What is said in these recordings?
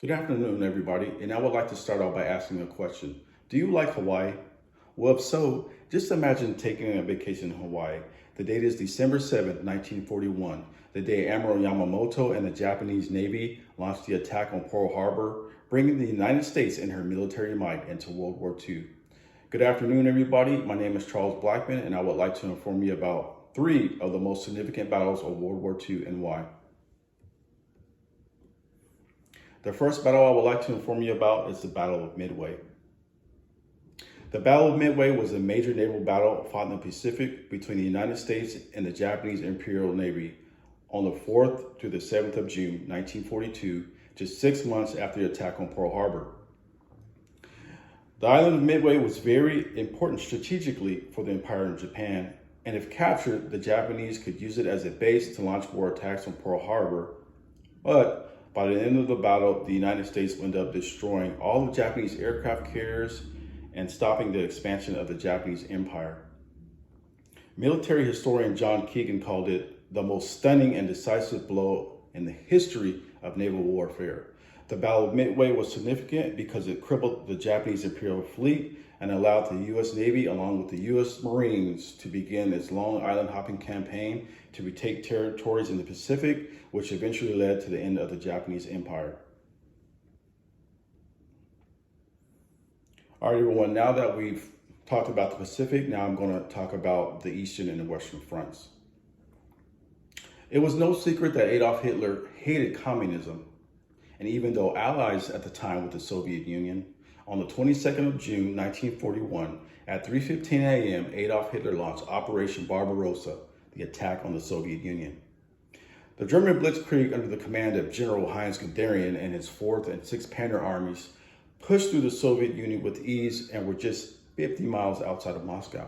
Good afternoon, everybody, and I would like to start off by asking a question. Do you like Hawaii? Well, if so, just imagine taking a vacation in Hawaii. The date is December 7th, 1941, the day Admiral Yamamoto and the Japanese Navy launched the attack on Pearl Harbor, bringing the United States and her military might into World War II. Good afternoon, everybody. My name is Charles Blackman, and I would like to inform you about three of the most significant battles of World War II and why. The first battle I would like to inform you about is the Battle of Midway. The Battle of Midway was a major naval battle fought in the Pacific between the United States and the Japanese Imperial Navy on the 4th to the 7th of June, 1942, just 6 months after the attack on Pearl Harbor. The island of Midway was very important strategically for the Empire of Japan, and if captured, the Japanese could use it as a base to launch more attacks on Pearl Harbor, but by the end of the battle, the United States would end up destroying all the Japanese aircraft carriers and stopping the expansion of the Japanese Empire. Military historian John Keegan called it the most stunning and decisive blow in the history of naval warfare. The Battle of Midway was significant because it crippled the Japanese Imperial fleet and allowed the U.S. Navy, along with the U.S. Marines, to begin its long island hopping campaign to retake territories in the Pacific, which eventually led to the end of the Japanese Empire. All right, everyone, now that we've talked about the Pacific, now I'm going to talk about the Eastern and the Western fronts. It was no secret that Adolf Hitler hated communism, and even though allies at the time with the Soviet Union, on the 22nd of June, 1941, at 3:15 a.m., Adolf Hitler launched Operation Barbarossa, the attack on the Soviet Union. The German Blitzkrieg, under the command of General Heinz Guderian and his 4th and 6th Panzer armies, pushed through the Soviet Union with ease and were just 50 miles outside of Moscow.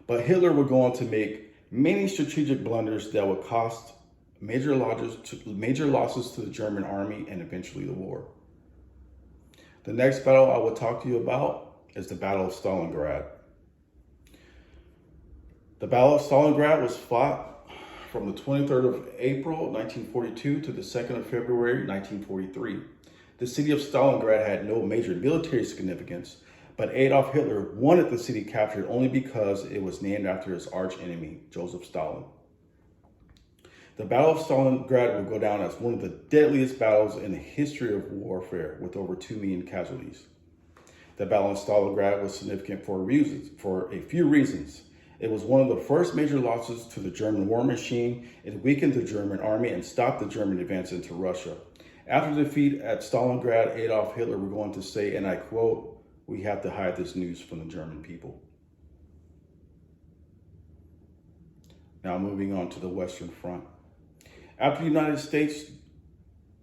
But Hitler would go on to make many strategic blunders that would cost major losses to the German army and eventually the war. The next battle I will talk to you about is the Battle of Stalingrad. The Battle of Stalingrad was fought from the 23rd of April, 1942 to the 2nd of February, 1943. The city of Stalingrad had no major military significance, but Adolf Hitler wanted the city captured only because it was named after his arch enemy, Joseph Stalin. The Battle of Stalingrad will go down as one of the deadliest battles in the history of warfare, with over 2 million casualties. The Battle of Stalingrad was significant for a few reasons. It was one of the first major losses to the German war machine. It weakened the German army and stopped the German advance into Russia. After the defeat at Stalingrad, Adolf Hitler would go on to say, and I quote, "We have to hide this news from the German people." Now moving on to the Western Front. After the United States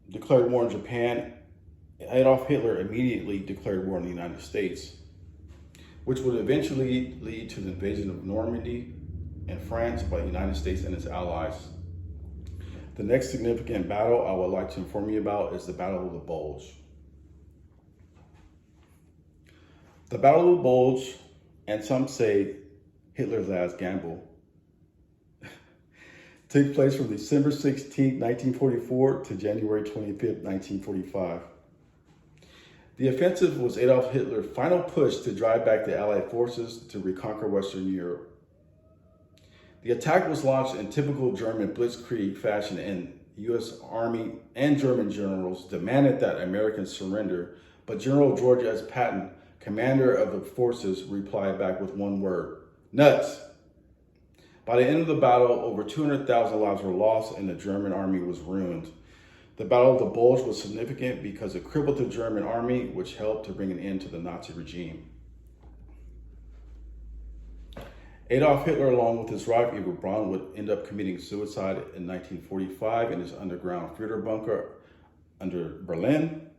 declared war on Japan, Adolf Hitler immediately declared war on the United States, which would eventually lead to the invasion of Normandy and France by the United States and its allies. The next significant battle I would like to inform you about is the Battle of the Bulge. The Battle of the Bulge, and some say Hitler's last gamble, took place from December 16, 1944 to January 25, 1945. The offensive was Adolf Hitler's final push to drive back the Allied forces to reconquer Western Europe. The attack was launched in typical German blitzkrieg fashion, and U.S. Army and German generals demanded that Americans surrender, but General George S. Patton, commander of the forces, replied back with one word: nuts. By the end of the battle, over 200,000 lives were lost and the German army was ruined. The Battle of the Bulge was significant because it crippled the German army, which helped to bring an end to the Nazi regime. Adolf Hitler, along with his wife Eva Braun, would end up committing suicide in 1945 in his underground Führer bunker under Berlin.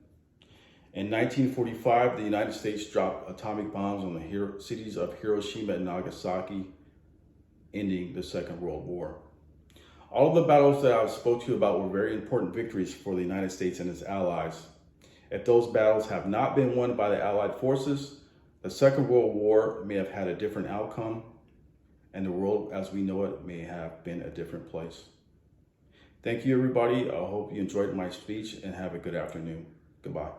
In 1945, the United States dropped atomic bombs on the cities of Hiroshima and Nagasaki, ending the Second World War. All of the battles that I spoke to you about were very important victories for the United States and its allies. If those battles have not been won by the Allied forces, the Second World War may have had a different outcome, and the world as we know it may have been a different place. Thank you, everybody. I hope you enjoyed my speech and have a good afternoon. Goodbye.